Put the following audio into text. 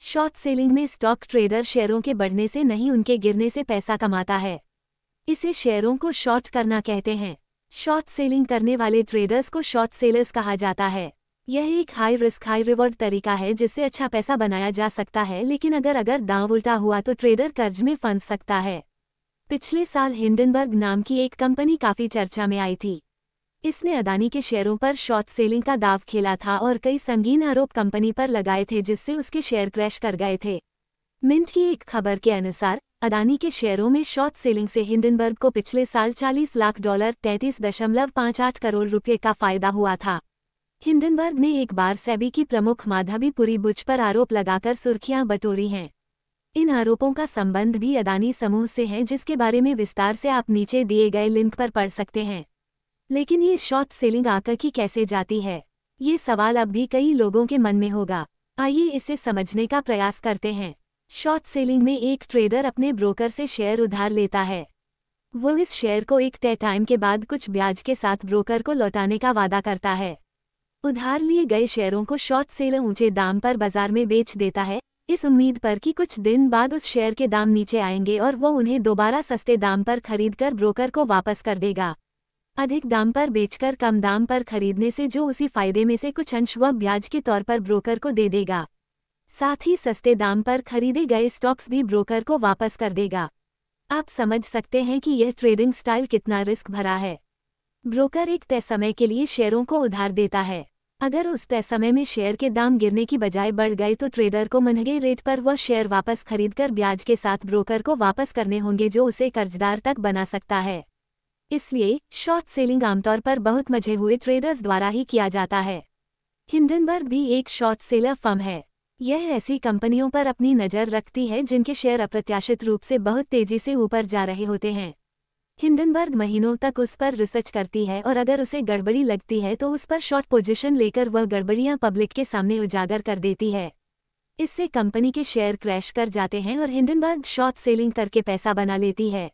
Short selling में stock trader शेयरों के बढ़ने से नहीं उनके गिरने से पैसा कमाता है। इसे शेयरों को शॉर्ट करना कहते हैं। शॉर्ट सेलिंग करने वाले ट्रेडर्स को शॉर्ट सेलर्स कहा जाता है। यह एक हाई रिस्क हाई रिवॉर्ड तरीका है जिससे अच्छा पैसा बनाया जा सकता है, लेकिन अगर दांव उल्टा हुआ तो ट्रेडर कर्ज में फंस सकता है। पिछले साल हिंडनबर्ग नाम की एक कंपनी काफी चर्चा में आई थी। इसने अदानी के शेयरों पर शॉर्ट सेलिंग का दाव खेला था और कई संगीन आरोप कंपनी पर लगाए थे जिससे उसके शेयर क्रैश कर गए थे। मिंट की एक खबर के अनुसार अदानी के शेयरों में शॉर्ट सेलिंग से हिंडनबर्ग को पिछले साल $40 लाख 33.58 करोड़ रुपये का फायदा हुआ था। हिंडनबर्ग ने एक बार सेबी की प्रमुख माधवी बुच पर आरोप लगाकर सुर्खियां बटोरी हैं। इन आरोपों का संबंध भी अदानी समूह से है, जिसके बारे में विस्तार से आप नीचे दिए गए लिंक पर पढ़ सकते हैं। लेकिन ये शॉर्ट सेलिंग आकर की कैसे जाती है, ये सवाल अब भी कई लोगों के मन में होगा। आइए इसे समझने का प्रयास करते हैं। शॉर्ट सेलिंग में एक ट्रेडर अपने ब्रोकर से शेयर उधार लेता है। वो इस शेयर को एक तय टाइम के बाद कुछ ब्याज के साथ ब्रोकर को लौटाने का वादा करता है। उधार लिए गए शेयरों को शॉर्ट सेलर ऊंचे दाम पर बाजार में बेच देता है, इस उम्मीद पर कि कुछ दिन बाद उस शेयर के दाम नीचे आएंगे और वो उन्हें दोबारा सस्ते दाम पर खरीदकर ब्रोकर को वापस कर देगा। अधिक दाम पर बेचकर कम दाम पर खरीदने से जो उसी फायदे में से कुछ अंश वह ब्याज के तौर पर ब्रोकर को दे देगा। साथ ही सस्ते दाम पर खरीदे गए स्टॉक्स भी ब्रोकर को वापस कर देगा। आप समझ सकते हैं कि यह ट्रेडिंग स्टाइल कितना रिस्क भरा है। ब्रोकर एक तय समय के लिए शेयरों को उधार देता है। अगर उस तय समय में शेयर के दाम गिरने की बजाय बढ़ गए तो ट्रेडर को महंगे रेट पर वह शेयर वापस खरीदकर ब्याज के साथ ब्रोकर को वापस करने होंगे, जो उसे कर्जदार तक बना सकता है। इसलिए शॉर्ट सेलिंग आमतौर पर बहुत मजे हुए ट्रेडर्स द्वारा ही किया जाता है। हिंडनबर्ग भी एक शॉर्ट सेलर फर्म है। यह ऐसी कंपनियों पर अपनी नज़र रखती है जिनके शेयर अप्रत्याशित रूप से बहुत तेजी से ऊपर जा रहे होते हैं। हिंडनबर्ग महीनों तक उस पर रिसर्च करती है और अगर उसे गड़बड़ी लगती है तो उस पर शॉर्ट पोजीशन लेकर वह गड़बड़ियां पब्लिक के सामने उजागर कर देती है। इससे कंपनी के शेयर क्रैश कर जाते हैं और हिंडनबर्ग शॉर्ट सेलिंग करके पैसा बना लेती है।